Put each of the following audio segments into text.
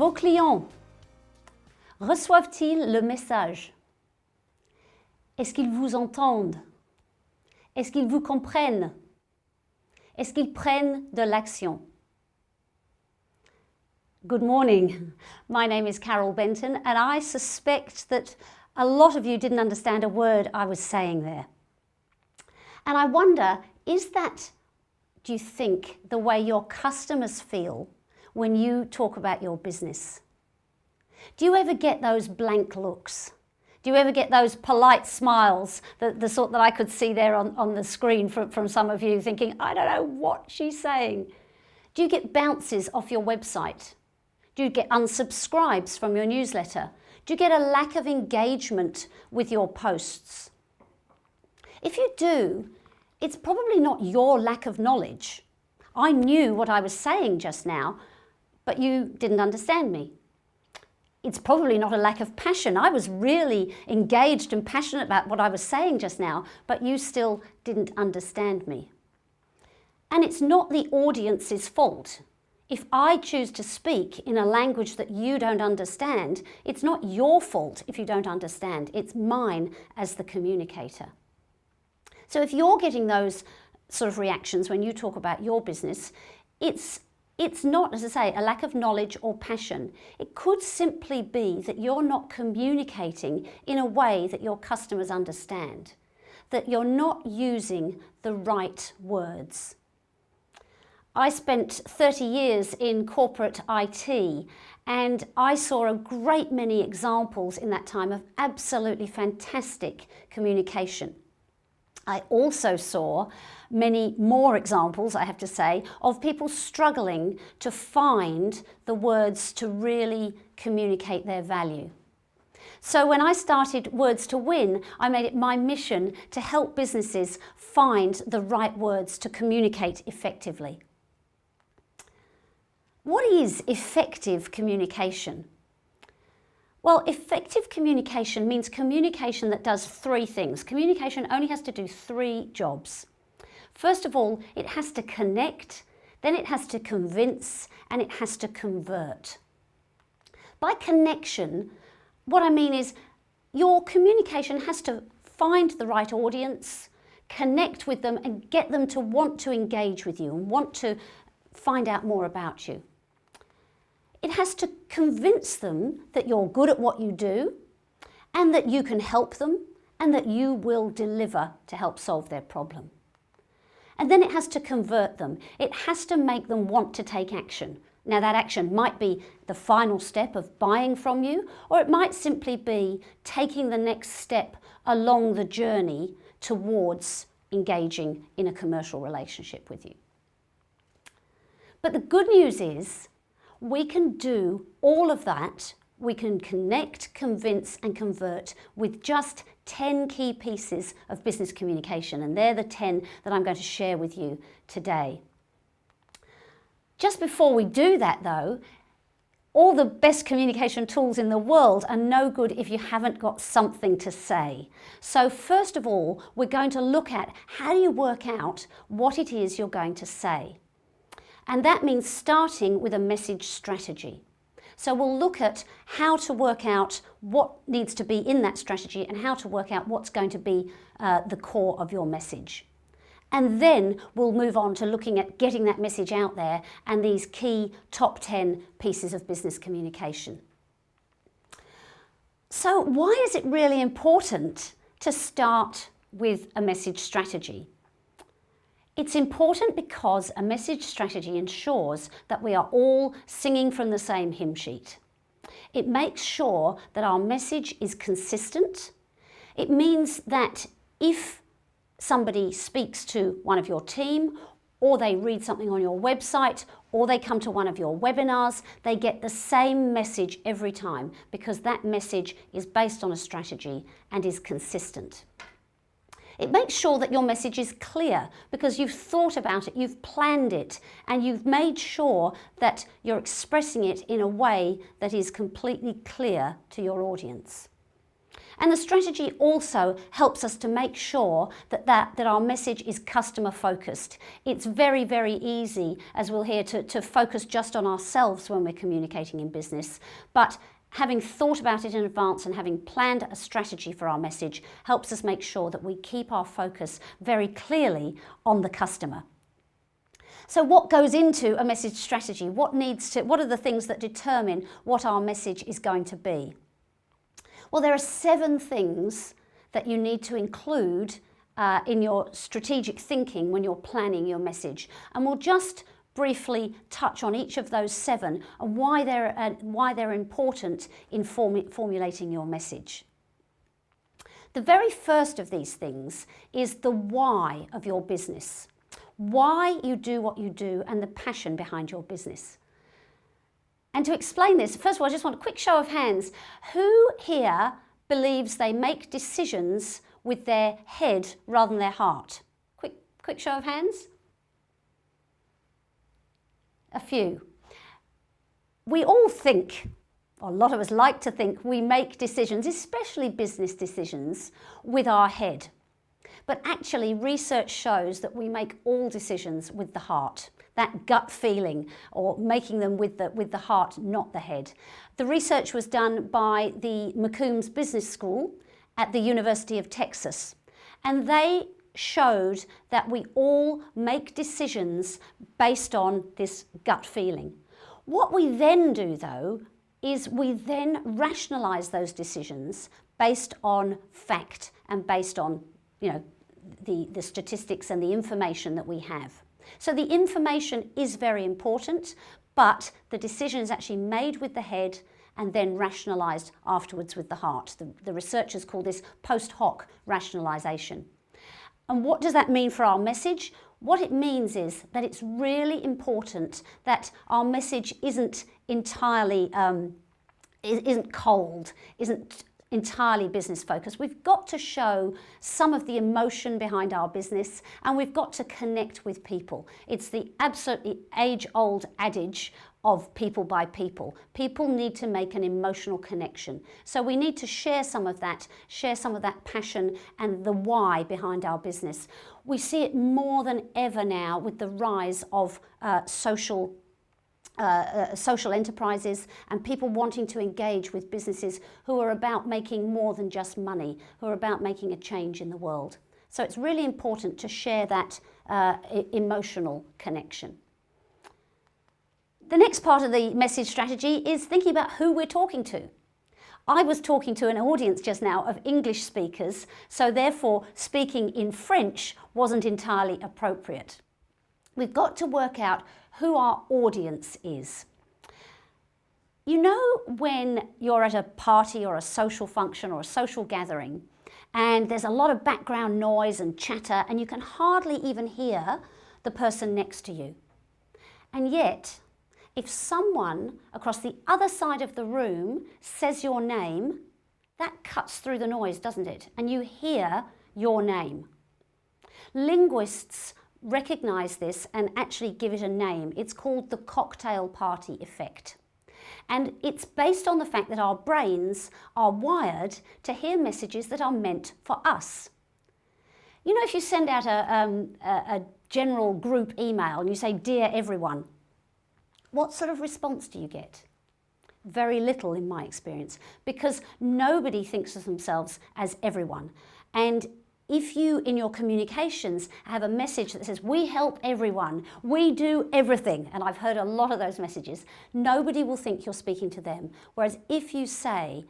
Vos clients, reçoivent-ils le message? Est-ce qu'ils vous entendent? Est-ce qu'ils vous comprennent? Est-ce qu'ils prennent de l'action? Good morning. My name is Carol Benton, and I suspect that a lot of you didn't understand a word I was saying there. And I wonder, is that, do you think, the way your customers feel when you talk about your business? Do you ever get those blank looks? Do you ever get those polite smiles, the sort that I could see there on the screen from some of you thinking, I don't know what she's saying? Do you get bounces off your website? Do you get unsubscribes from your newsletter? Do you get a lack of engagement with your posts? If you do, it's probably not your lack of knowledge. I knew what I was saying just now, but you didn't understand me. It's probably not a lack of passion. I was really engaged and passionate about what I was saying just now, but you still didn't understand me. And it's not the audience's fault. If I choose to speak in a language that you don't understand, it's not your fault if you don't understand. It's mine as the communicator. So if you're getting those sort of reactions when you talk about your business, it's not, as I say, a lack of knowledge or passion. It could simply be that you're not communicating in a way that your customers understand, that you're not using the right words. I spent 30 years in corporate IT, and I saw a great many examples in that time of absolutely fantastic communication. I also saw many more examples, I have to say, of people struggling to find the words to really communicate their value. So when I started Words to Win, I made it my mission to help businesses find the right words to communicate effectively. What is effective communication? Well, effective communication means communication that does three things. Communication only has to do three jobs. First of all, it has to connect, then it has to convince, and it has to convert. By connection, what I mean is your communication has to find the right audience, connect with them, and get them to want to engage with you and want to find out more about you. It has to convince them that you're good at what you do and that you can help them and that you will deliver to help solve their problem. And then it has to convert them. It has to make them want to take action. Now that action might be the final step of buying from you, or it might simply be taking the next step along the journey towards engaging in a commercial relationship with you. But the good news is, we can do all of that. We can connect, convince and convert with just 10 key pieces of business communication, and they're the 10 that I'm going to share with you today. Just before we do that though, all the best communication tools in the world are no good if you haven't got something to say. So first of all, we're going to look at how do you work out what it is you're going to say. And that means starting with a message strategy. So we'll look at how to work out what needs to be in that strategy and how to work out what's going to be the core of your message. And then we'll move on to looking at getting that message out there and these key top 10 pieces of business communication. So why is it really important to start with a message strategy? It's important because a message strategy ensures that we are all singing from the same hymn sheet. It makes sure that our message is consistent. It means that if somebody speaks to one of your team, or they read something on your website, or they come to one of your webinars, they get the same message every time because that message is based on a strategy and is consistent. It makes sure that your message is clear because you've thought about it, you've planned it, and you've made sure that you're expressing it in a way that is completely clear to your audience. And the strategy also helps us to make sure that our message is customer focused. It's very, very easy, as we'll hear, to focus just on ourselves when we're communicating in business. But having thought about it in advance and having planned a strategy for our message helps us make sure that we keep our focus very clearly on the customer. So what goes into a message strategy? What are the things that determine what our message is going to be? Well, there are 7 things that you need to include in your strategic thinking when you're planning your message. And we'll just briefly touch on each of those 7 and why they're important in formulating your message. The very first of these things is the why of your business. Why you do what you do and the passion behind your business. And to explain this, first of all, I just want a quick show of hands. Who here believes they make decisions with their head rather than their heart? Quick show of hands. A few. We all think, or a lot of us like to think, we make decisions, especially business decisions, with our head. But actually, research shows that we make all decisions with the heart. That gut feeling, or making them with the heart, not the head. The research was done by the McCombs Business School at the University of Texas, and they showed that we all make decisions based on this gut feeling. What we then do, though, is we then rationalize those decisions based on fact and based on, the statistics and the information that we have. So the information is very important, but the decision is actually made with the head and then rationalised afterwards with the heart. The researchers call this post hoc rationalisation. And what does that mean for our message? What it means is that it's really important that our message isn't entirely, isn't cold, isn't entirely business focused. We've got to show some of the emotion behind our business, and we've got to connect with people. It's the absolutely age-old adage of people by people. People need to make an emotional connection. So we need to share some of that passion and the why behind our business. We see it more than ever now with the rise of social enterprises and people wanting to engage with businesses who are about making more than just money, who are about making a change in the world. So it's really important to share that emotional connection. The next part of the message strategy is thinking about who we're talking to. I was talking to an audience just now of English speakers, so therefore speaking in French wasn't entirely appropriate. We've got to work out who our audience is. You know, when you're at a party or a social function or a social gathering and there's a lot of background noise and chatter and you can hardly even hear the person next to you. And yet, if someone across the other side of the room says your name, that cuts through the noise, doesn't it? And you hear your name. Linguists recognise this and actually give it a name. It's called the cocktail party effect. And it's based on the fact that our brains are wired to hear messages that are meant for us. You know, if you send out a general group email and you say, "Dear everyone," what sort of response do you get? Very little in my experience, because nobody thinks of themselves as everyone. And if you, in your communications, have a message that says, "We help everyone, we do everything," and I've heard a lot of those messages, nobody will think you're speaking to them. Whereas if you say,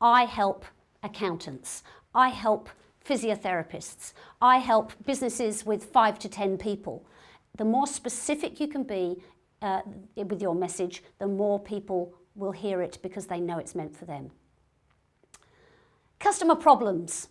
"I help accountants, I help physiotherapists, I help businesses with 5 to 10 people," the more specific you can be with your message, the more people will hear it because they know it's meant for them. Customer problems.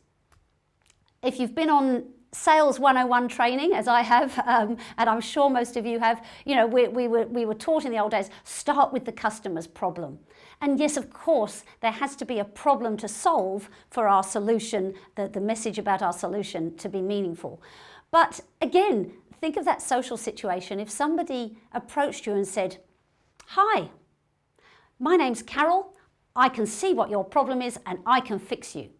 If you've been on Sales 101 training, as I have, and I'm sure most of you have, we were taught in the old days, start with the customer's problem. And yes, of course, there has to be a problem to solve for our solution, the message about our solution to be meaningful. But again, think of that social situation. If somebody approached you and said, "Hi, my name's Carol, I can see what your problem is and I can fix you."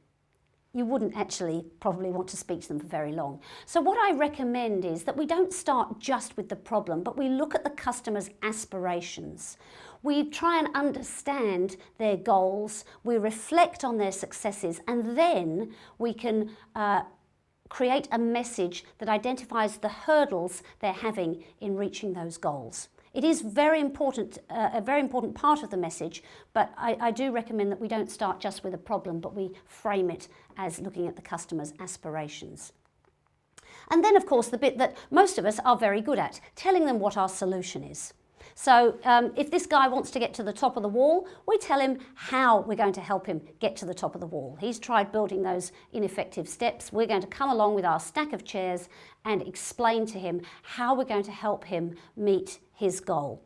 you wouldn't actually probably want to speak to them for very long. So what I recommend is that we don't start just with the problem, but we look at the customer's aspirations. We try and understand their goals, we reflect on their successes, and then we can create a message that identifies the hurdles they're having in reaching those goals. It is very important, a very important part of the message, but I do recommend that we don't start just with a problem, but we frame it as looking at the customer's aspirations. And then, of course, the bit that most of us are very good at, telling them what our solution is. So if this guy wants to get to the top of the wall, we tell him how we're going to help him get to the top of the wall. He's tried building those ineffective steps. We're going to come along with our stack of chairs and explain to him how we're going to help him meet his goal.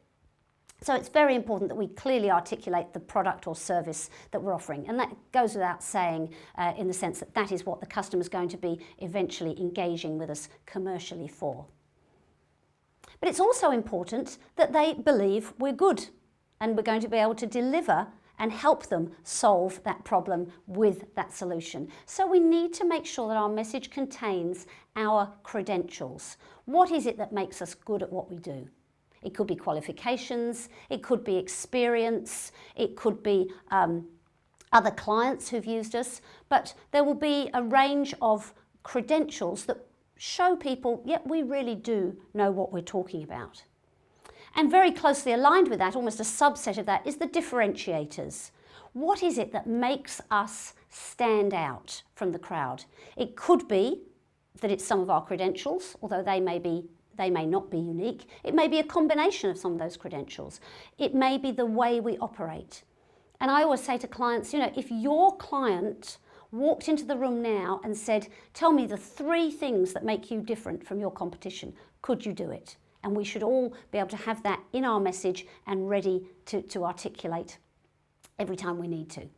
So it's very important that we clearly articulate the product or service that we're offering. And that goes without saying in the sense that that is what the customer's going to be eventually engaging with us commercially for. But it's also important that they believe we're good and we're going to be able to deliver and help them solve that problem with that solution. So we need to make sure that our message contains our credentials. What is it that makes us good at what we do? It could be qualifications, it could be experience, it could be other clients who've used us, but there will be a range of credentials that show people, yep, we really do know what we're talking about. And very closely aligned with that, almost a subset of that, is the differentiators. What is it that makes us stand out from the crowd? It could be that it's some of our credentials, although they may not be unique. It may be a combination of some of those credentials. It may be the way we operate. And I always say to clients, if your client walked into the room now and said, tell me the 3 things that make you different from your competition, could you do it? And we should all be able to have that in our message and ready to articulate every time we need to.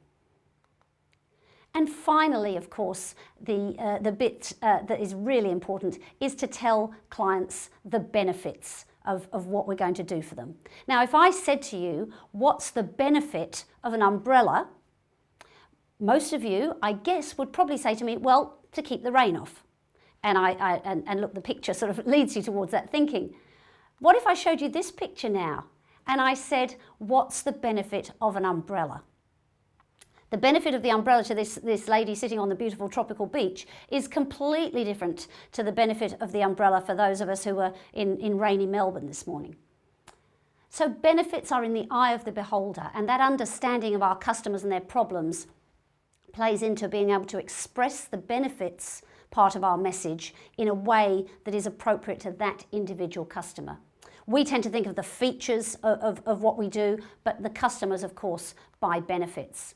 And finally, of course, the bit that is really important is to tell clients the benefits of what we're going to do for them. Now, if I said to you, what's the benefit of an umbrella? Most of you, I guess, would probably say to me, well, to keep the rain off. And look, the picture sort of leads you towards that thinking. What if I showed you this picture now and I said, what's the benefit of an umbrella? The benefit of the umbrella to this lady sitting on the beautiful tropical beach is completely different to the benefit of the umbrella for those of us who were in rainy Melbourne this morning. So benefits are in the eye of the beholder, and that understanding of our customers and their problems plays into being able to express the benefits part of our message in a way that is appropriate to that individual customer. We tend to think of the features of what we do, but the customers, of course, buy benefits.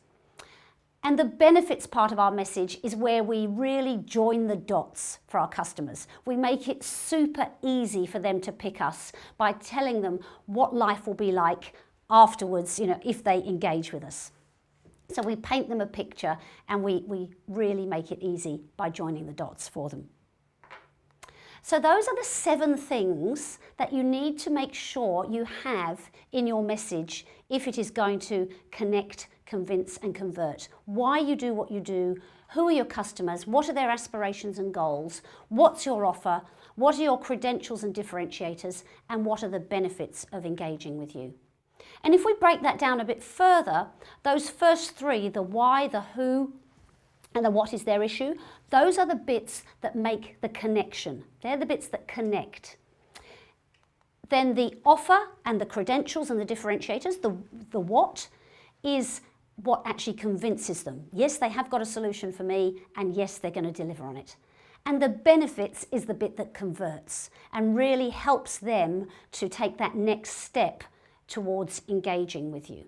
And the benefits part of our message is where we really join the dots for our customers. We make it super easy for them to pick us by telling them what life will be like afterwards, if they engage with us. So we paint them a picture and we really make it easy by joining the dots for them. So those are the 7 things that you need to make sure you have in your message if it is going to connect, convince and convert. Why you do what you do, who are your customers, what are their aspirations and goals, what's your offer, what are your credentials and differentiators, and what are the benefits of engaging with you. And if we break that down a bit further, those first 3, the why, the who, and the what is their issue, those are the bits that make the connection. They're the bits that connect. Then the offer and the credentials and the differentiators, the what, is what actually convinces them. Yes, they have got a solution for me, and yes, they're going to deliver on it. And the benefits is the bit that converts and really helps them to take that next step towards engaging with you.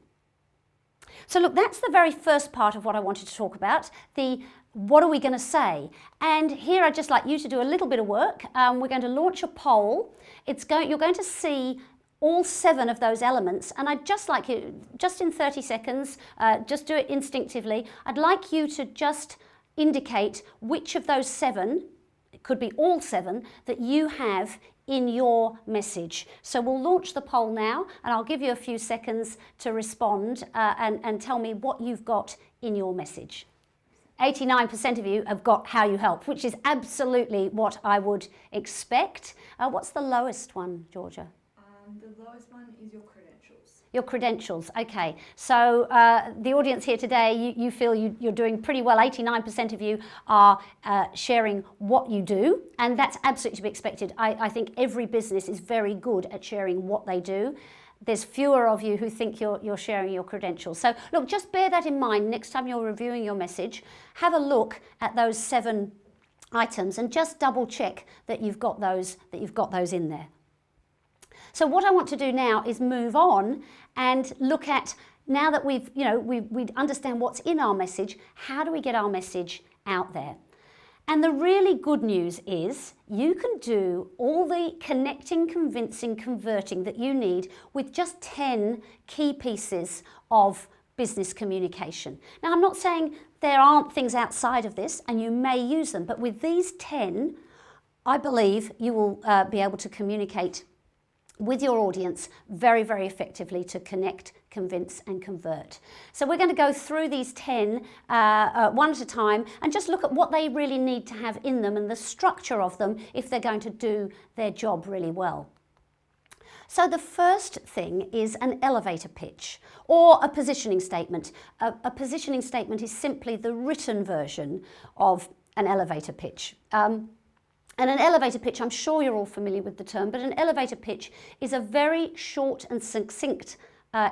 So look, that's the very first part of what I wanted to talk about, the what are we going to say? And here I'd just like you to do a little bit of work. We're going to launch a poll. You're going to see all 7 of those elements, and I'd just like you, just in 30 seconds, just do it instinctively, I'd like you to just indicate which of those 7, it could be all 7, that you have in your message. So we'll launch the poll now, and I'll give you a few seconds to respond and tell me what you've got in your message. 89% of you have got how you help, which is absolutely what I would expect. What's the lowest one, Georgia? The lowest one is your credentials. Your credentials, okay. So the audience here today, you feel you're doing pretty well. 89% of you are sharing what you do, and that's absolutely to be expected. I think every business is very good at sharing what they do. There's fewer of you who think you're sharing your credentials. So look, just bear that in mind next time you're reviewing your message. Have a look at those 7 items and just double check that you've got those in there. So what I want to do now is move on and look at, now that we understand what's in our message, how do we get our message out there? And the really good news is you can do all the connecting, convincing, converting that you need with just 10 key pieces of business communication. Now, I'm not saying there aren't things outside of this and you may use them, but with these 10, I believe you will be able to communicate with your audience very, very effectively to connect, convince and convert. So we're going to go through these 10 one at a time and just look at what they really need to have in them and the structure of them if they're going to do their job really well. So the first thing is an elevator pitch or a positioning statement. A positioning statement is simply the written version of an elevator pitch. And an elevator pitch, I'm sure you're all familiar with the term, but an elevator pitch is a very short and succinct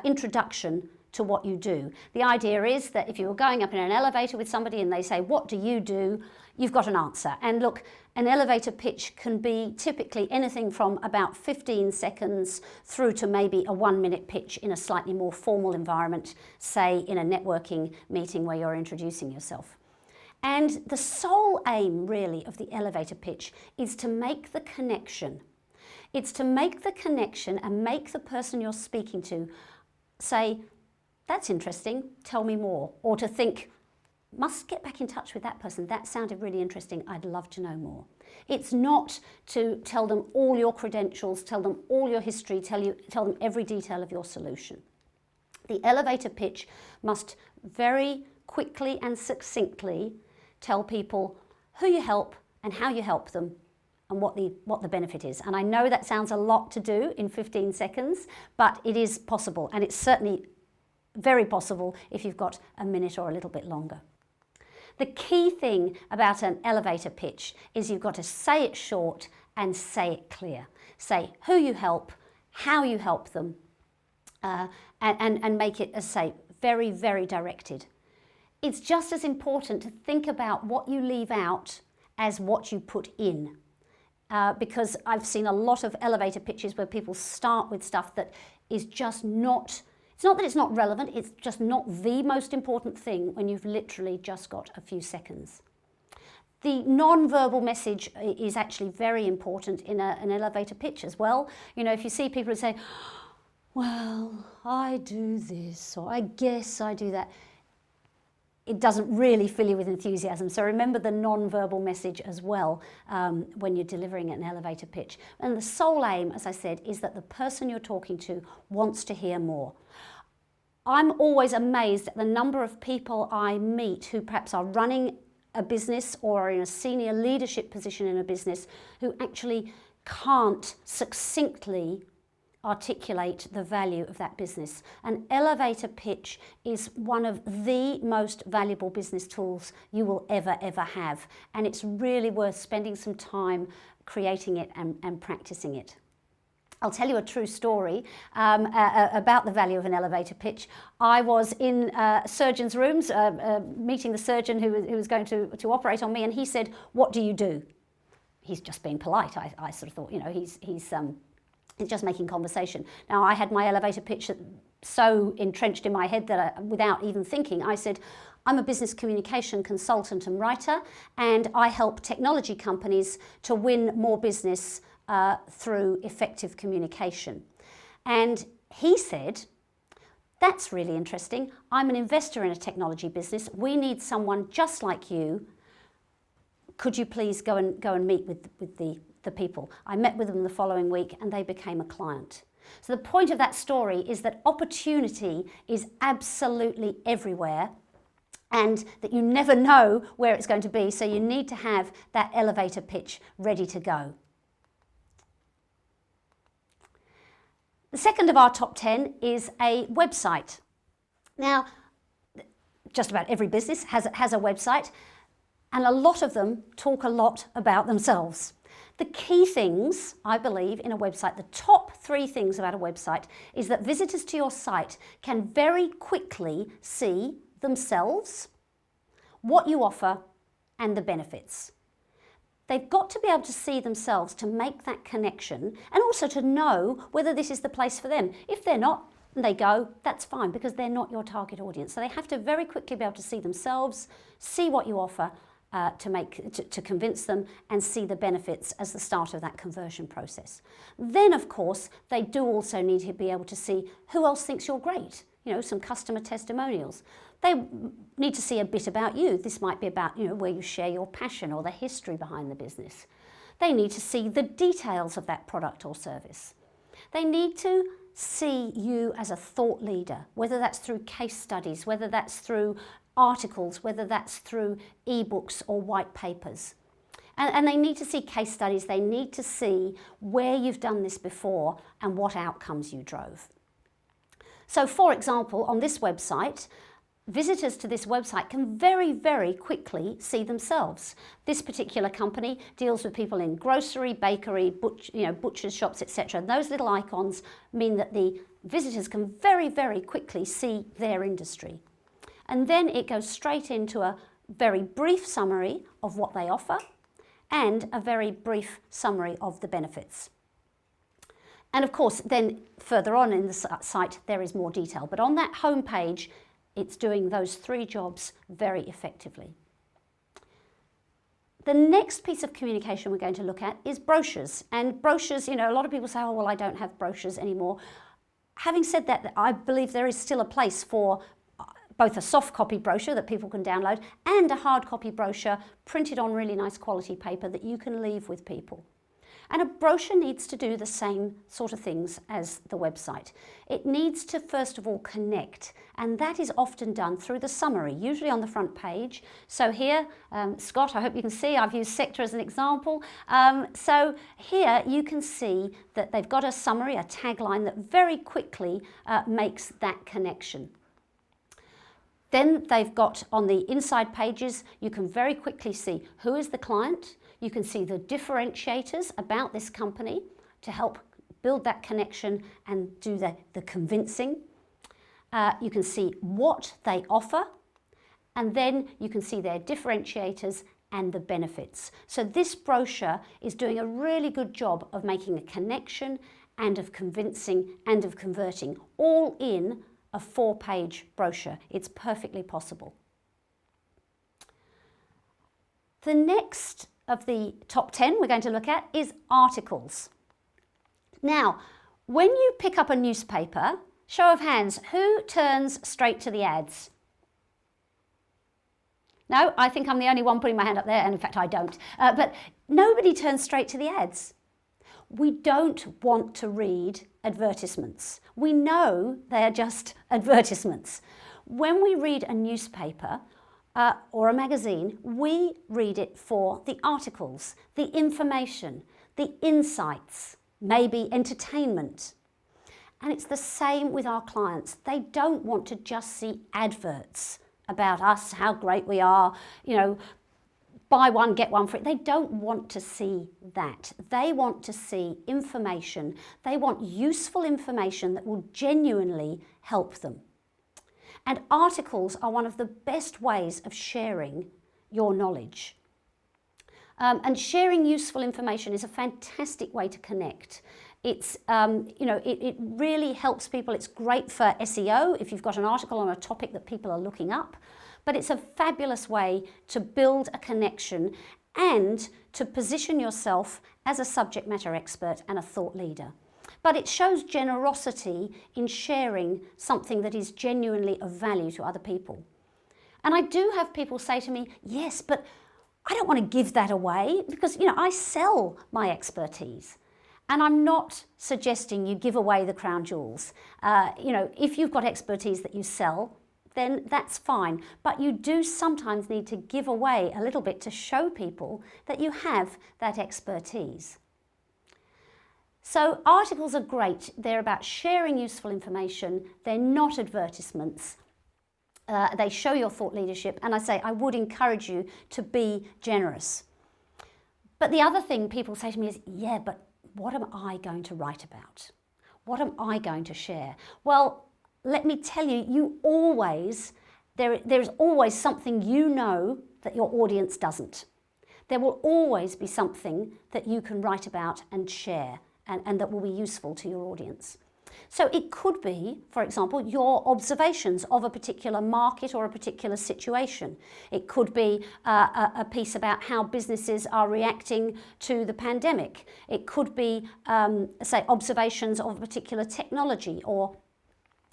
introduction to what you do. The idea is that if you're going up in an elevator with somebody and they say, "What do you do?" you've got an answer. And look, an elevator pitch can be typically anything from about 15 seconds through to maybe a 1-minute pitch in a slightly more formal environment, say in a networking meeting where you're introducing yourself. And the sole aim, really, of the elevator pitch is to make the connection. It's to make the connection and make the person you're speaking to say, "That's interesting, tell me more." Or to think, "Must get back in touch with that person. That sounded really interesting. I'd love to know more." It's not to tell them all your credentials, tell them all your history, tell them every detail of your solution. The elevator pitch must very quickly and succinctly tell people who you help and how you help them and what the benefit is. And I know that sounds a lot to do in 15 seconds, but it is possible, and it's certainly very possible if you've got a minute or a little bit longer. The key thing about an elevator pitch is you've got to say it short and say it clear. Say who you help, how you help them, and make it, as I say, very, very directed. It's just as important to think about what you leave out as what you put in. Because I've seen a lot of elevator pitches where people start with stuff that is just not, it's not that it's not relevant, it's just not the most important thing when you've literally just got a few seconds. The non-verbal message is actually very important in an elevator pitch as well. You know, if you see people who say, "Well, I do this," or "I guess I do that," it doesn't really fill you with enthusiasm. So remember the non-verbal message as well when you're delivering an elevator pitch. And the sole aim, as I said, is that the person you're talking to wants to hear more. I'm always amazed at the number of people I meet who perhaps are running a business or are in a senior leadership position in a business who actually can't succinctly articulate the value of that business. An elevator pitch is one of the most valuable business tools you will ever have, and it's really worth spending some time creating it and practicing it. I'll tell you a true story about the value of an elevator pitch. I was in surgeon's rooms meeting the surgeon who was going to operate on me, and he said, "What do you do?" He's just being polite. I sort of thought, you know, he's just making conversation. Now, I had my elevator pitch so entrenched in my head that without even thinking, I said, "I'm a business communication consultant and writer, and I help technology companies to win more business through effective communication." And he said, "That's really interesting. I'm an investor in a technology business. We need someone just like you. Could you please go and meet with the people?" I met with them the following week and they became a client. So the point of that story is that opportunity is absolutely everywhere. and that you never know where it's going to be, so you need to have that elevator pitch ready to go. The second of our top 10 is a website. Now, just about every business has a website, and a lot of them talk a lot about themselves. The key things, I believe, in a website, the top 3 things about a website, is that visitors to your site can very quickly see themselves, what you offer, and the benefits. They've got to be able to see themselves to make that connection, and also to know whether this is the place for them. If they're not, and they go, that's fine, because they're not your target audience. So they have to very quickly be able to see themselves, see what you offer, to convince them, and see the benefits as the start of that conversion process. Then, of course, they do also need to be able to see who else thinks you're great. You know, some customer testimonials. They need to see a bit about you. This might be about, you know, where you share your passion or the history behind the business. They need to see the details of that product or service. They need to see you as a thought leader, whether that's through case studies, whether that's through articles, whether that's through eBooks or white papers. And they need to see case studies. They need to see where you've done this before and what outcomes you drove. So, for example, on this website, visitors to this website can very, very quickly see themselves. This particular company deals with people in grocery, bakery, butchers' shops, etc. And those little icons mean that the visitors can very, very quickly see their industry. And then it goes straight into a very brief summary of what they offer and a very brief summary of the benefits. And of course, then further on in the site, there is more detail. But on that home page, it's doing those 3 jobs very effectively. The next piece of communication we're going to look at is brochures. And brochures, you know, a lot of people say, oh, well, I don't have brochures anymore. Having said that, I believe there is still a place for both a soft copy brochure that people can download and a hard copy brochure printed on really nice quality paper that you can leave with people. And a brochure needs to do the same sort of things as the website. It needs to, first of all, connect, and that is often done through the summary, usually on the front page. So here, Scott, I hope you can see, I've used sector as an example. So here you can see that they've got a summary, a tagline that very quickly makes that connection. Then they've got on the inside pages, you can very quickly see who is the client. You can see the differentiators about this company to help build that connection and do the convincing. You can see what they offer, and then you can see their differentiators and the benefits. So this brochure is doing a really good job of making a connection and of convincing and of converting, all in a 4-page brochure. It's perfectly possible. The next of the top 10 we're going to look at is articles. Now, when you pick up a newspaper, show of hands, who turns straight to the ads? No, I think I'm the only one putting my hand up there, and in fact I don't. But nobody turns straight to the ads. We don't want to read advertisements. We know they are just advertisements. When we read a newspaper or a magazine, we read it for the articles, the information, the insights, maybe entertainment. And it's the same with our clients. They don't want to just see adverts about us, how great we are, you know, buy one, get one free. They don't want to see that. They want to see information. They want useful information that will genuinely help them. And articles are one of the best ways of sharing your knowledge. And sharing useful information is a fantastic way to connect. It's, it really helps people. It's great for SEO if you've got an article on a topic that people are looking up. But it's a fabulous way to build a connection and to position yourself as a subject matter expert and a thought leader. But it shows generosity in sharing something that is genuinely of value to other people. And I do have people say to me, yes, but I don't want to give that away because, I sell my expertise. And I'm not suggesting you give away the crown jewels. If you've got expertise that you sell, then that's fine. But you do sometimes need to give away a little bit to show people that you have that expertise. So articles are great. They're about sharing useful information. They're not advertisements. They show your thought leadership. And I would encourage you to be generous. But the other thing people say to me is, yeah, but what am I going to write about? What am I going to share? Well, let me tell you, there's always something you know that your audience doesn't. There will always be something that you can write about and share and that will be useful to your audience. So it could be, for example, your observations of a particular market or a particular situation. It could be a piece about how businesses are reacting to the pandemic. It could be, say, observations of a particular technology or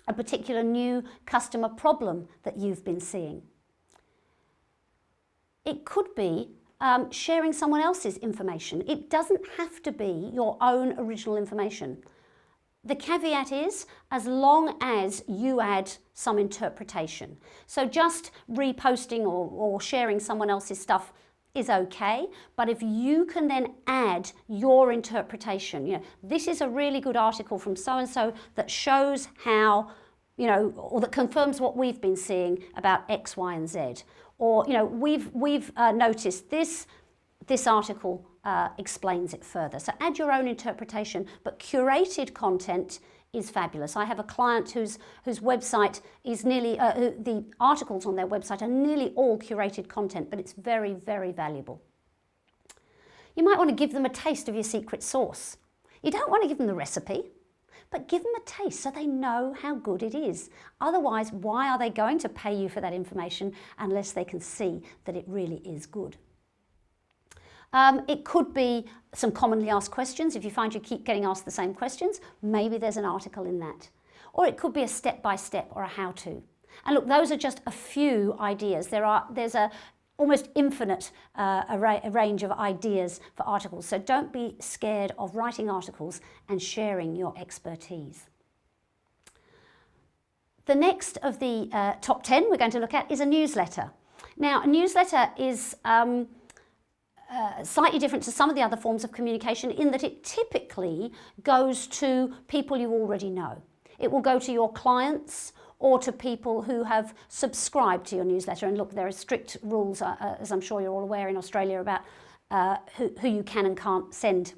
a particular new customer problem that you've been seeing. It could be sharing someone else's information. It doesn't have to be your own original information. The caveat is, as long as you add some interpretation. So just reposting or sharing someone else's stuff is okay, but if you can then add your interpretation, this is a really good article from so-and-so that shows how, or that confirms what we've been seeing about X, Y, and Z. Or, we've noticed this article explains it further. So add your own interpretation, but curated content is fabulous. I have a client whose website is nearly, the articles on their website are nearly all curated content, but it's very, very valuable. You might want to give them a taste of your secret sauce. You don't want to give them the recipe, but give them a taste so they know how good it is. Otherwise, why are they going to pay you for that information unless they can see that it really is good? It could be some commonly asked questions. If you find you keep getting asked the same questions, maybe there's an article in that. Or it could be a step-by-step or a how-to. And look, those are just a few ideas. There's a almost infinite a range of ideas for articles. So don't be scared of writing articles and sharing your expertise. The next of the top 10 we're going to look at is a newsletter. Now, a newsletter is slightly different to some of the other forms of communication in that it typically goes to people you already know. It will go to your clients or to people who have subscribed to your newsletter. And look, there are strict rules, as I'm sure you're all aware, in Australia about who you can and can't send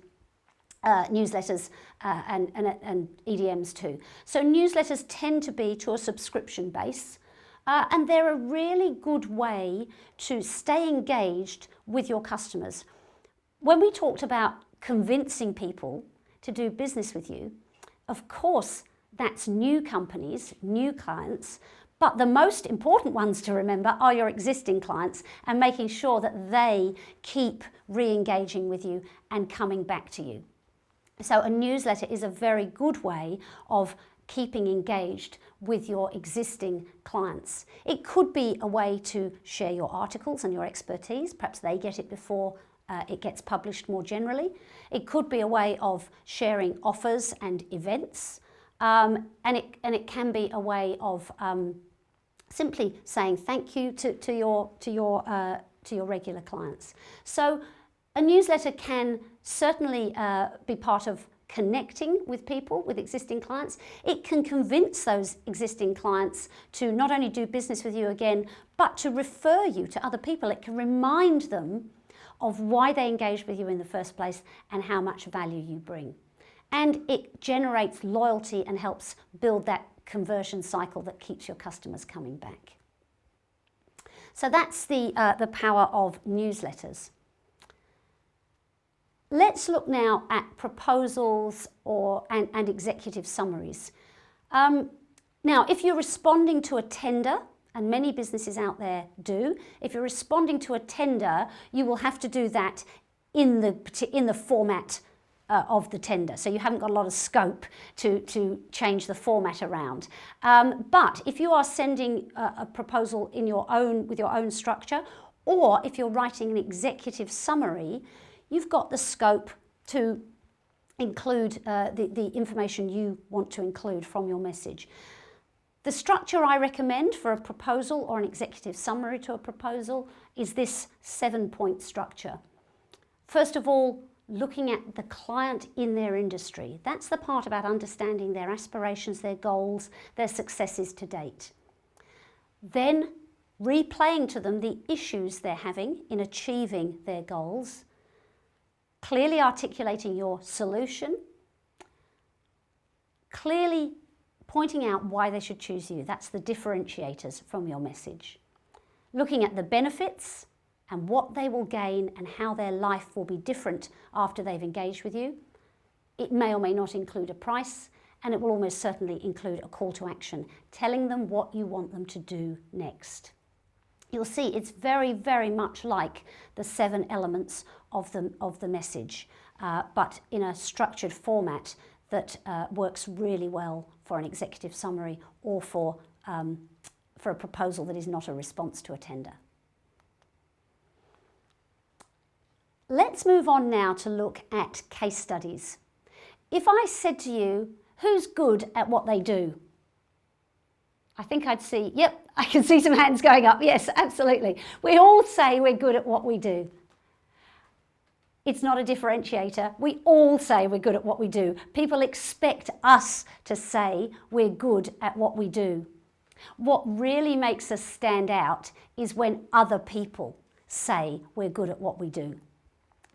newsletters and EDMs to. So newsletters tend to be to a subscription base. And they're a really good way to stay engaged with your customers. When we talked about convincing people to do business with you, of course, that's new companies, new clients, but the most important ones to remember are your existing clients and making sure that they keep re-engaging with you and coming back to you. So a newsletter is a very good way of keeping engaged with your existing clients. It could be a way to share your articles and your expertise. Perhaps they get it before it gets published more generally. It could be a way of sharing offers and events. And it can be a way of simply saying thank you to your regular clients. So a newsletter can certainly be part of connecting with people, with existing clients. It can convince those existing clients to not only do business with you again, but to refer you to other people. It can remind them of why they engaged with you in the first place and how much value you bring. And it generates loyalty and helps build that conversion cycle that keeps your customers coming back. So that's the power of newsletters. Let's look now at proposals and executive summaries. Now, if you're responding to a tender, and many businesses out there do, if you're responding to a tender, you will have to do that in the format of the tender. So you haven't got a lot of scope to change the format around. But if you are sending a proposal with your own structure, or if you're writing an executive summary, you've got the scope to include the information you want to include from your message. The structure I recommend for a proposal or an executive summary to a proposal is this 7-point structure. First of all, looking at the client in their industry. That's the part about understanding their aspirations, their goals, their successes to date. Then replaying to them the issues they're having in achieving their goals, clearly articulating your solution, clearly pointing out why they should choose you. That's the differentiators from your message. Looking at the benefits and what they will gain and how their life will be different after they've engaged with you. It may or may not include a price, and it will almost certainly include a call to action, telling them what you want them to do next. You'll see it's very, very much like the 7 elements of the message, but in a structured format that works really well for an executive summary or for a proposal that is not a response to a tender. Let's move on now to look at case studies. If I said to you, who's good at what they do? I think I'd see, yep, I can see some hands going up. Yes, absolutely. We all say we're good at what we do. It's not a differentiator. We all say we're good at what we do. People expect us to say we're good at what we do. What really makes us stand out is when other people say we're good at what we do.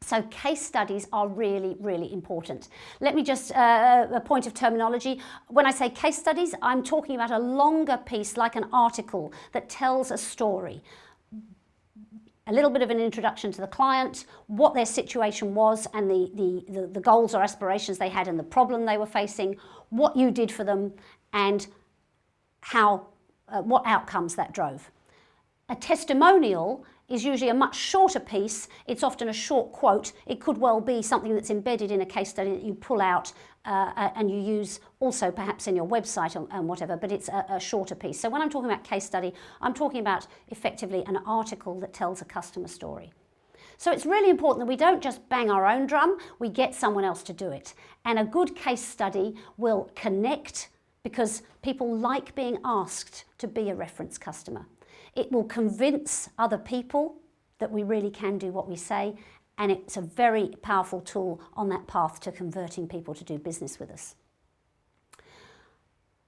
So case studies are really, really important. Let me just, a point of terminology. When I say case studies, I'm talking about a longer piece like an article that tells a story. A little bit of an introduction to the client, what their situation was and the goals or aspirations they had and the problem they were facing, what you did for them and how, what outcomes that drove. A testimonial is usually a much shorter piece. It's often a short quote. It could well be something that's embedded in a case study that you pull out and you use also perhaps in your website and whatever, but it's a shorter piece. So when I'm talking about case study, I'm talking about effectively an article that tells a customer story. So it's really important that we don't just bang our own drum, we get someone else to do it. And a good case study will connect because people like being asked to be a reference customer. It will convince other people that we really can do what we say, and it's a very powerful tool on that path to converting people to do business with us.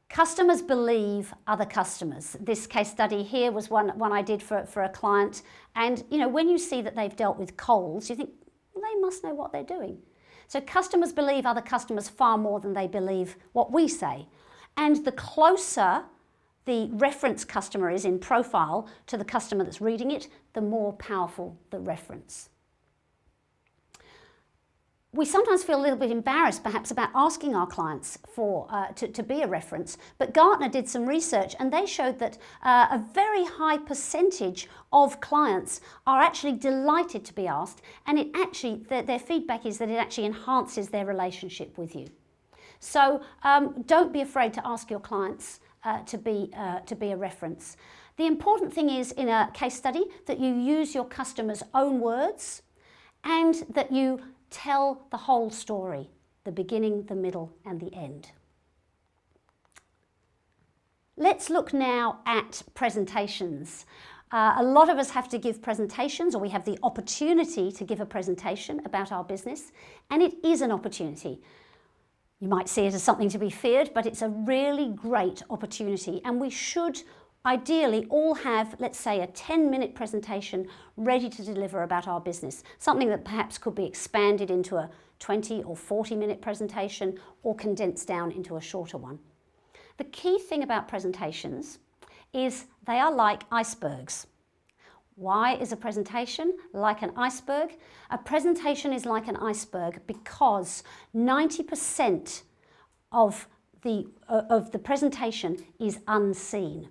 Customers believe other customers. This case study here was one I did for a client, and you know, when you see that they've dealt with Coles, you think, well, they must know what they're doing. So customers believe other customers far more than they believe what we say. And the closer the reference customer is in profile to the customer that's reading it, the more powerful the reference. We sometimes feel a little bit embarrassed perhaps about asking our clients to be a reference, but Gartner did some research and they showed that a very high percentage of clients are actually delighted to be asked, and it actually, their feedback is that it actually enhances their relationship with you. So don't be afraid to ask your clients to be a reference. The important thing is in a case study that you use your customer's own words and that you tell the whole story, the beginning, the middle and the end. Let's look now at presentations. A lot of us have to give presentations, or we have the opportunity to give a presentation about our business, and it is an opportunity. You might see it as something to be feared, but it's a really great opportunity, and we should ideally all have, let's say, a 10-minute presentation ready to deliver about our business, something that perhaps could be expanded into a 20 or 40-minute presentation or condensed down into a shorter one. The key thing about presentations is they are like icebergs. Why is a presentation like an iceberg? A presentation is like an iceberg because 90% of the presentation is unseen.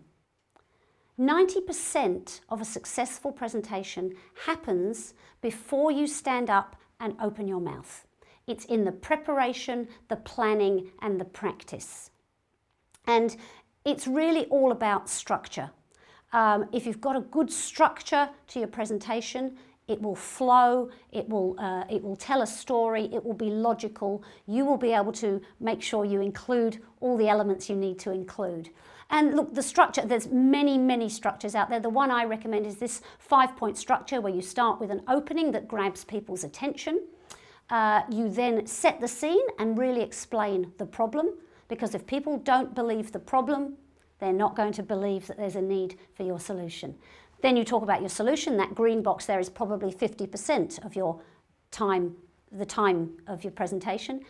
90% of a successful presentation happens before you stand up and open your mouth. It's in the preparation, the planning, and the practice. And it's really all about structure. If you've got a good structure to your presentation, it will flow, it will tell a story, it will be logical. You will be able to make sure you include all the elements you need to include. And look, the structure, there's many structures out there. The one I recommend is this 5-point structure where you start with an opening that grabs people's attention. You then set the scene and really explain the problem, because if people don't believe the problem, they're not going to believe that there's a need for your solution. Then you talk about your solution. That green box there is probably 50% of your time, the time of your presentation.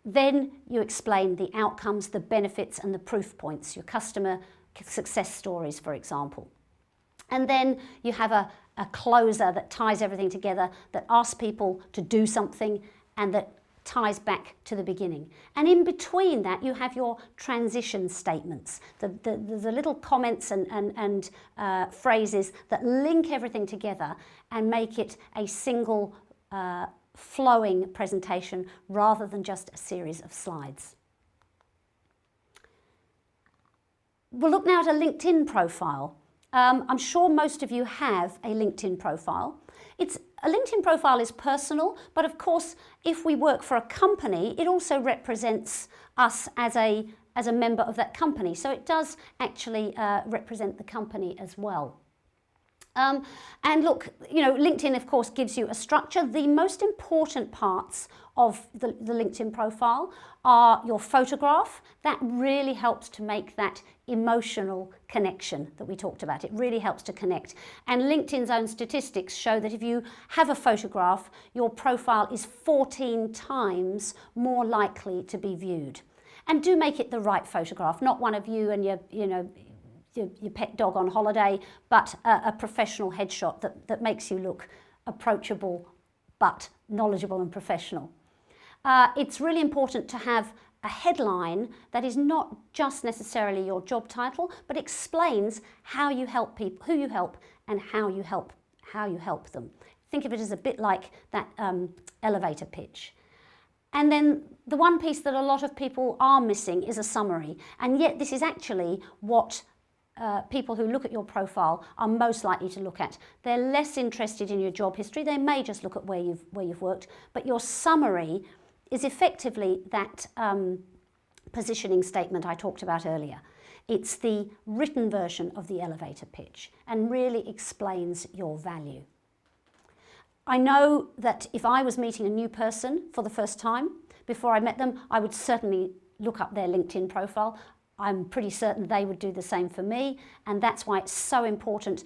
Then you explain the outcomes, the benefits and the proof points, your customer success stories, for example. And then you have a closer that ties everything together, that asks people to do something and that ties back to the beginning. And in between that, you have your transition statements, the little comments and phrases that link everything together and make it a single flowing presentation rather than just a series of slides. We'll look now at a LinkedIn profile. I'm sure most of you have a LinkedIn profile. A LinkedIn profile is personal, but of course, if we work for a company, it also represents us as a member of that company. So it does actually represent the company as well. And look, you know, LinkedIn, of course, gives you a structure. The most important parts of the LinkedIn profile are your photograph. That really helps to make that emotional connection that we talked about. It really helps to connect. And LinkedIn's own statistics show that if you have a photograph, your profile is 14 times more likely to be viewed. And do make it the right photograph, not one of you and your pet dog on holiday, but a professional headshot that makes you look approachable but knowledgeable and professional. It's really important to have a headline that is not just necessarily your job title, but explains how you help people, who you help, and how you help them. Think of it as a bit like that elevator pitch. And then the one piece that a lot of people are missing is a summary, and yet this is actually what people who look at your profile are most likely to look at. They're less interested in your job history. They may just look at where you've worked, but your summary is effectively that positioning statement I talked about earlier. It's the written version of the elevator pitch and really explains your value. I know that if I was meeting a new person for the first time, before I met them, I would certainly look up their LinkedIn profile. I'm pretty certain they would do the same for me, and that's why it's so important,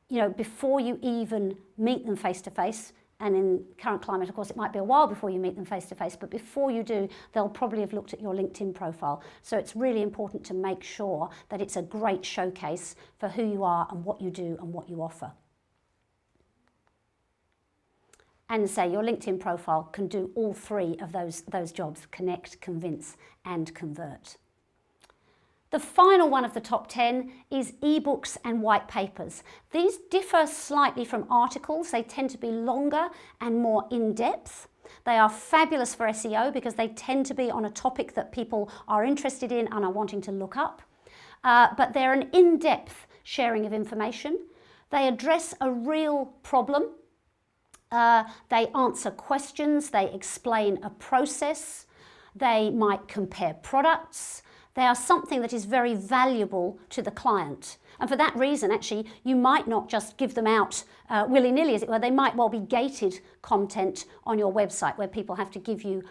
you know, before you even meet them face to face. And in current climate, of course, it might be a while before you meet them face to face, but before you do, they'll probably have looked at your LinkedIn profile. So it's really important to make sure that it's a great showcase for who you are and what you do and what you offer. And say your LinkedIn profile can do all three of those jobs: connect, convince, and convert. The final one of the top 10 is eBooks and white papers. These differ slightly from articles. They tend to be longer and more in-depth. They are fabulous for SEO because they tend to be on a topic that people are interested in and are wanting to look up. But they're an in-depth sharing of information. They address a real problem. They answer questions. They explain a process. They might compare products. They are something that is very valuable to the client. And for that reason, actually, you might not just give them out willy-nilly, as it were. They might well be gated content on your website where people have to give you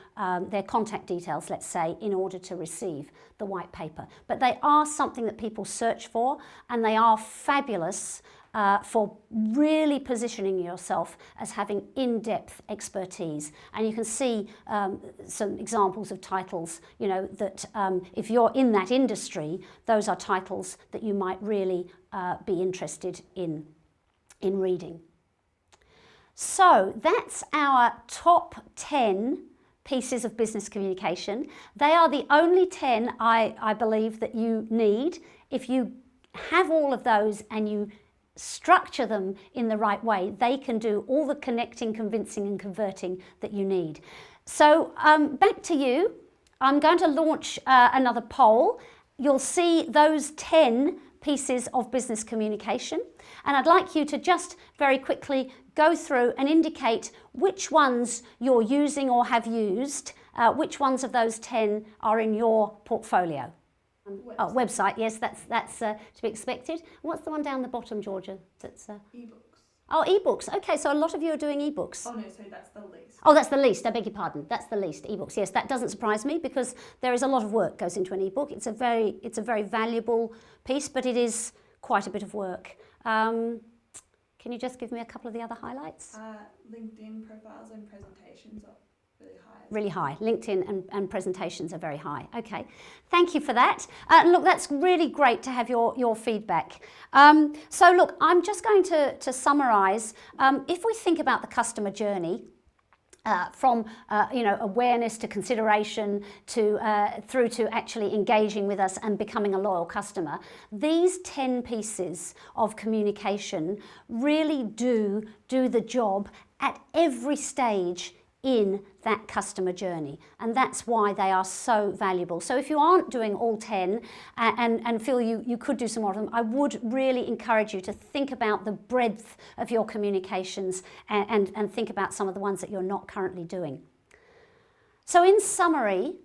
their contact details, let's say, in order to receive the white paper. But they are something that people search for, and they are fabulous for really positioning yourself as having in-depth expertise. And you can see some examples of titles, you know, that if you're in that industry, those are titles that you might really be interested in reading. So that's our top 10 pieces of business communication. They are the only 10 I believe that you need. If you have all of those and you structure them in the right way, they can do all the connecting, convincing and converting that you need. So back to you. I'm going to launch another poll. You'll see those 10 pieces of business communication, and I'd like you to just very quickly go through and indicate which ones you're using or have used, which ones of those 10 are in your portfolio. Website, yes, that's to be expected. What's the one down the bottom, Georgia? That's eBooks. Oh, eBooks. Okay, so a lot of you are doing eBooks. Oh no, so that's the least. Oh, that's the least. I beg your pardon. That's the least. eBooks. Yes, that doesn't surprise me because there is a lot of work goes into an ebook. It's a very valuable piece, but it is quite a bit of work. Can you just give me a couple of the other highlights? LinkedIn profiles and presentations are really high. Really high. LinkedIn and presentations are very high. Okay, thank you for that. Look, that's really great to have your feedback. So look, I'm just going to summarise. If we think about the customer journey, from awareness to consideration to through to actually engaging with us and becoming a loyal customer, these 10 pieces of communication really do the job at every stage in that customer journey, and that's why they are so valuable. So if you aren't doing all 10 and feel you could do some more of them, I would really encourage you to think about the breadth of your communications and think about some of the ones that you're not currently doing. So in summary,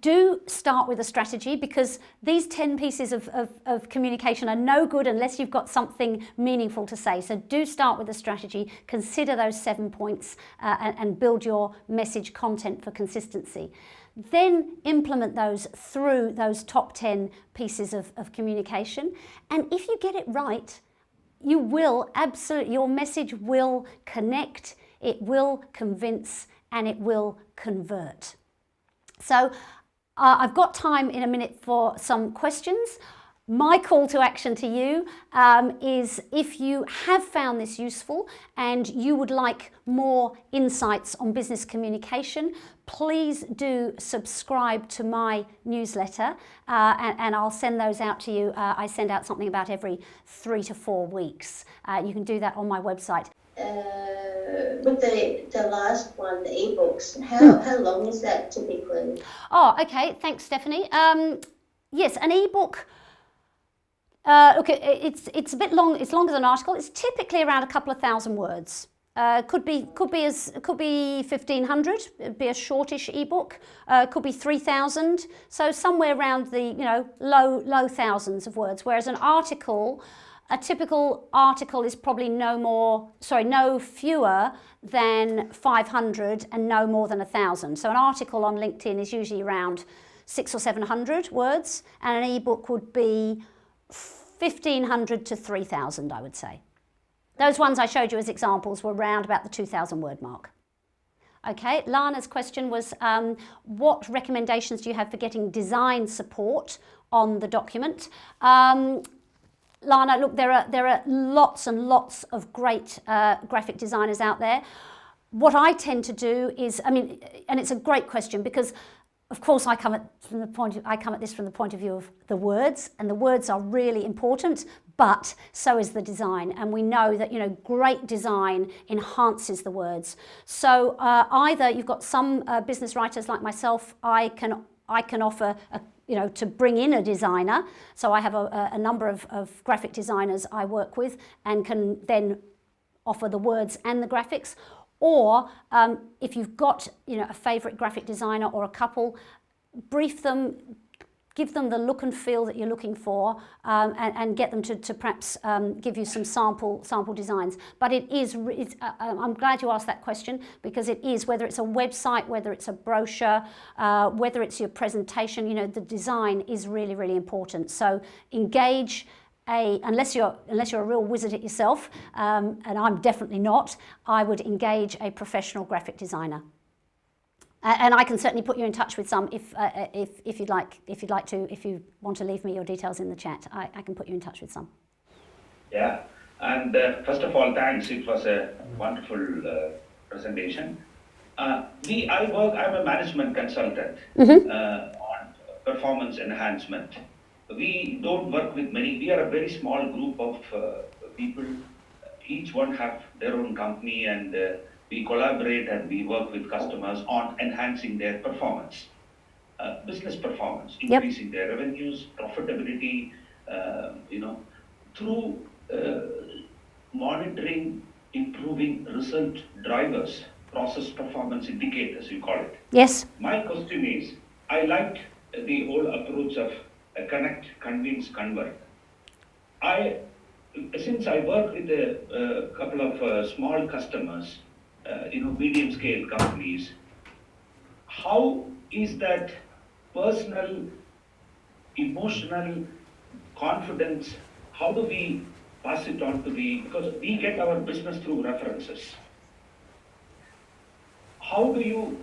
do start with a strategy, because these 10 pieces of communication are no good unless you've got something meaningful to say. So do start with a strategy, consider those 7 points and build your message content for consistency. Then implement those through those top 10 pieces of communication. And if you get it right, you will absolutely, your message will connect, it will convince, and it will convert. So I've got time in a minute for some questions. My call to action to you is, if you have found this useful and you would like more insights on business communication, please do subscribe to my newsletter and I'll send those out to you. I send out something about every 3 to 4 weeks. You can do that on my website. With the last one, the eBooks, how long is that typically? Oh, okay. Thanks, Stephanie. Yes, an ebook. Look, it's a bit long. It's longer than an article. It's typically around a couple of thousand words. Could be 1,500. It'd be a shortish ebook. Could be 3,000. So somewhere around the low thousands of words. Whereas an article, a typical article is probably no fewer than 500 and no more than 1,000. So an article on LinkedIn is usually around 600 or 700 words, and an ebook would be 1,500 to 3,000, I would say. Those ones I showed you as examples were around about the 2,000 word mark. Okay, Lana's question was, what recommendations do you have for getting design support on the document? Lana, look, there are lots and lots of great graphic designers out there. What I tend to do is, and it's a great question, because of course I come at this from the point of view of the words, and the words are really important, but so is the design, and we know that great design enhances the words. So either you've got some business writers like myself, I can offer to bring in a designer. So I have a number of graphic designers I work with and can then offer the words and the graphics. Or if you've got a favourite graphic designer or a couple, brief them, give them the look and feel that you're looking for, and get them to perhaps give you some sample designs. But I'm glad you asked that question, because it is, whether it's a website, whether it's a brochure, whether it's your presentation, the design is really, really important. So engage unless you're a real wizard at yourself, and I'm definitely not, I would engage a professional graphic designer. And I can certainly put you in touch with some if you'd like to. If you want to leave me your details in the chat, I can put you in touch with some. Yeah, and first of all, thanks. It was a wonderful presentation. I'm a management consultant on performance enhancement. We don't work with many. We are a very small group of people. Each one have their own company, and we collaborate and we work with customers on enhancing their performance, business performance, increasing their revenues, profitability, through monitoring improving result drivers, process performance indicators, you call it. Yes. My question is, I liked the whole approach of connect, convince, convert. Since I work with a couple of small customers, medium scale companies, how is that personal, emotional confidence, how do we pass it on to because we get our business through references. How do you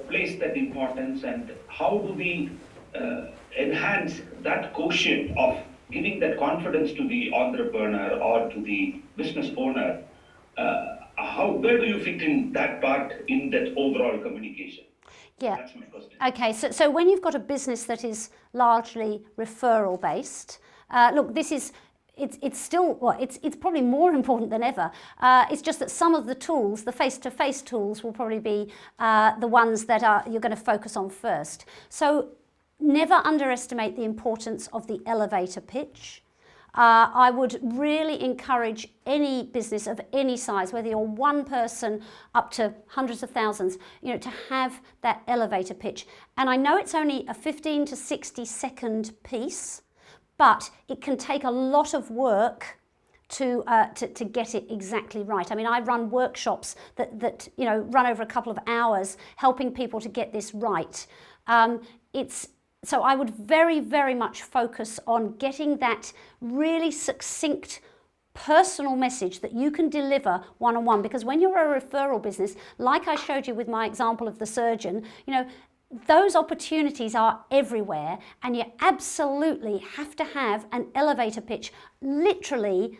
place that importance, and how do we enhance that quotient of giving that confidence to the entrepreneur or to the business owner? Where do you fit in that part in that overall communication? Yeah. That's my question. Okay, so when you've got a business that is largely referral based, look, it's still, it's probably more important than ever. It's just that some of the tools, the face-to-face tools, will probably be the ones that you're going to focus on first. So never underestimate the importance of the elevator pitch. I would really encourage any business of any size, whether you're one person up to hundreds of thousands, to have that elevator pitch. And I know it's only a 15 to 60 second piece, but it can take a lot of work to get it exactly right. I mean, I run workshops that run over a couple of hours, helping people to get this right. So I would very, very much focus on getting that really succinct personal message that you can deliver one-on-one, because when you're a referral business, like I showed you with my example of the surgeon, those opportunities are everywhere, and you absolutely have to have an elevator pitch literally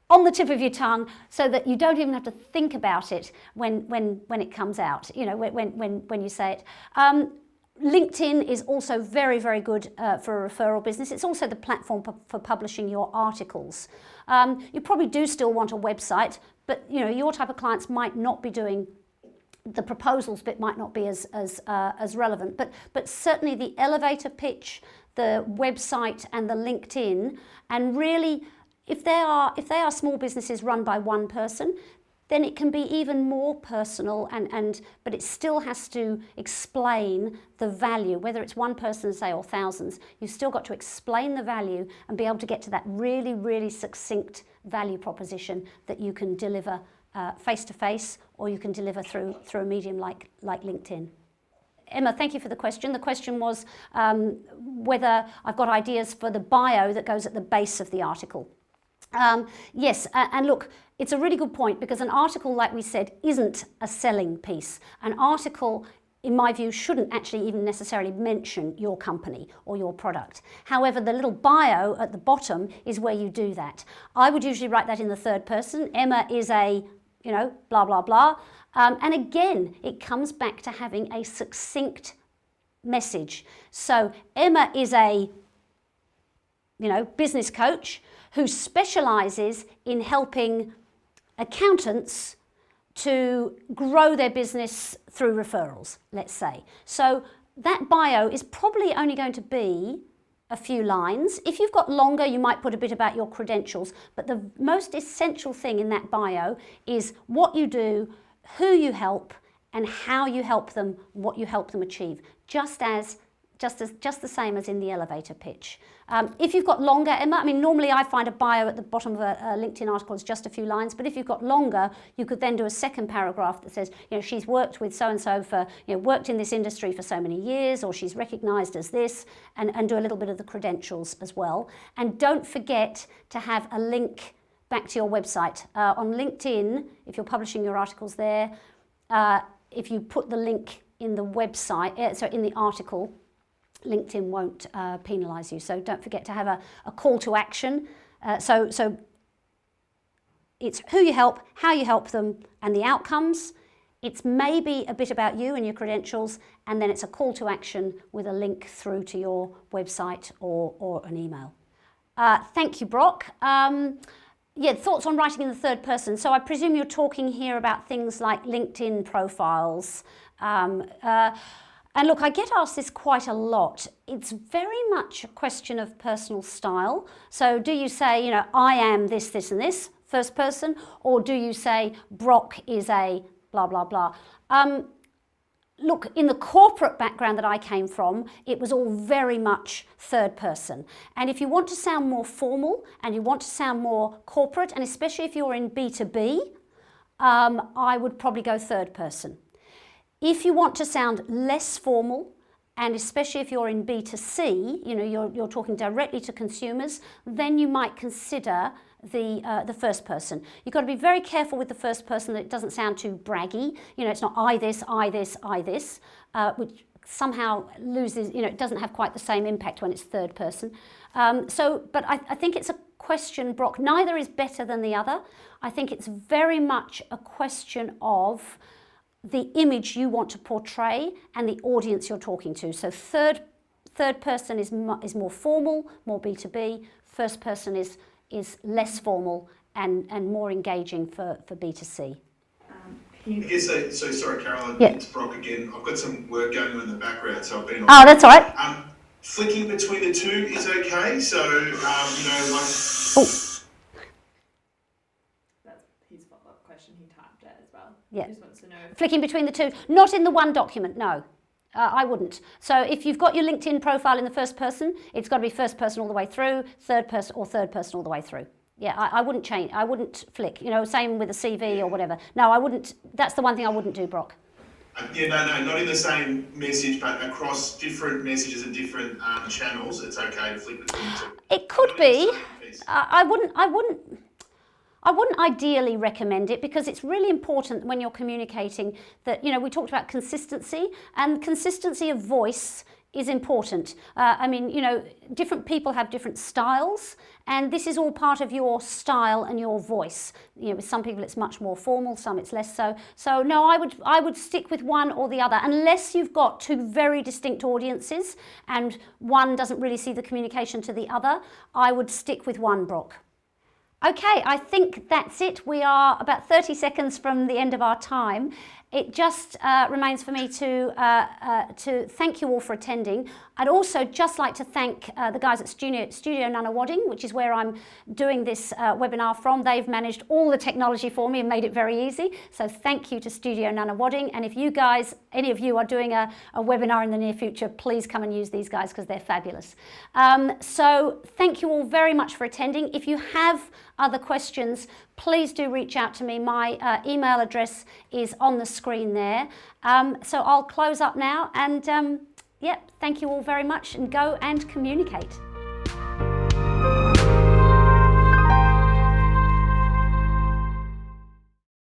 on the tip of your tongue, so that you don't even have to think about it when it comes out, when you say it. LinkedIn is also very, very good for a referral business. It's also the platform for publishing your articles. You probably do still want a website, but your type of clients might not be doing the proposals bit, might not be as relevant. But certainly the elevator pitch, the website, and the LinkedIn, and really, if they are small businesses run by one person, then it can be even more personal, but it still has to explain the value, whether it's one person, say, or thousands. You've still got to explain the value and be able to get to that really, really succinct value proposition that you can deliver face-to-face, or you can deliver through a medium like LinkedIn. Emma, thank you for the question. The question was whether I've got ideas for the bio that goes at the base of the article. Yes, and look, it's a really good point, because an article, like we said, isn't a selling piece. An article, in my view, shouldn't actually even necessarily mention your company or your product. However, the little bio at the bottom is where you do that. I would usually write that in the third person. Emma is a, blah, blah, blah. And again, it comes back to having a succinct message. So Emma is a, business coach who specialises in helping accountants to grow their business through referrals, let's say. So that bio is probably only going to be a few lines. If you've got longer, you might put a bit about your credentials, but the most essential thing in that bio is what you do, who you help, and how you help them, what you help them achieve, just the same as in the elevator pitch. If you've got longer, Emma, I mean, normally I find a bio at the bottom of a LinkedIn article is just a few lines, but if you've got longer, you could then do a second paragraph that says, she's worked with so-and-so for, worked in this industry for so many years, or she's recognised as this, and do a little bit of the credentials as well. And don't forget to have a link back to your website. On LinkedIn, if you're publishing your articles there, if you put the link in the website, so in the article, LinkedIn won't penalise you. So don't forget to have a call to action. So it's who you help, how you help them, and the outcomes. It's maybe a bit about you and your credentials, and then it's a call to action with a link through to your website or an email. Thank you, Brock. Thoughts on writing in the third person. So I presume you're talking here about things like LinkedIn profiles. And look, I get asked this quite a lot. It's very much a question of personal style. So do you say, I am this, this, and this, first person, or do you say Brock is a blah, blah, blah? Look, in the corporate background that I came from, it was all very much third person. And if you want to sound more formal and you want to sound more corporate, and especially if you're in B2B, I would probably go third person. If you want to sound less formal, and especially if you're in B2C, you know, you're talking directly to consumers, then you might consider the first person. You've got to be very careful with the first person that it doesn't sound too braggy. You know, it's not I this, which somehow loses, you know, it doesn't have quite the same impact when it's third person. But I think it's a question, Brock, neither is better than the other. I think it's very much a question of the image you want to portray and the audience you're talking to. So third person is more formal, more B2B. First person is less formal and more engaging for B2C. I guess so sorry, Carol, yeah. It's Brock again. I've got some work going on in the background, so I've been on. Oh, that's all right. Flicking between the two is okay. So, you know, like. Oh. That's his follow-up question. He typed it as well. Yeah. He just wants to know. Flicking between the two, not in the one document, no. I wouldn't. So if you've got your LinkedIn profile in the first person, it's got to be first person all the way through, third person all the way through. Yeah, I wouldn't change. I wouldn't flick. You know, same with a CV or whatever. No, I wouldn't. That's the one thing I wouldn't do, Brock. Yeah, no, not in the same message, but across different messages and different channels, it's okay to flick between the two. It could be. I wouldn't ideally recommend it because it's really important when you're communicating that, you know, we talked about consistency, and consistency of voice is important. I mean, you know, different people have different styles, and this is all part of your style and your voice. You know, with some people it's much more formal, some it's less so. So no, I would stick with one or the other, unless you've got two very distinct audiences and one doesn't really see the communication to the other. I would stick with one, Brock. Okay, I think that's it. We are about 30 seconds from the end of our time. It just remains for me to thank you all for attending. I'd also just like to thank the guys at Studio Nunawading, which is where I'm doing this webinar from. They've managed all the technology for me and made it very easy. So thank you to Studio Nunawading. And if you guys, any of you are doing a webinar in the near future, please come and use these guys because they're fabulous. So thank you all very much for attending. If you have other questions, please do reach out to me. My email address is on the screen there. So I'll close up now and yeah, thank you all very much and go and communicate.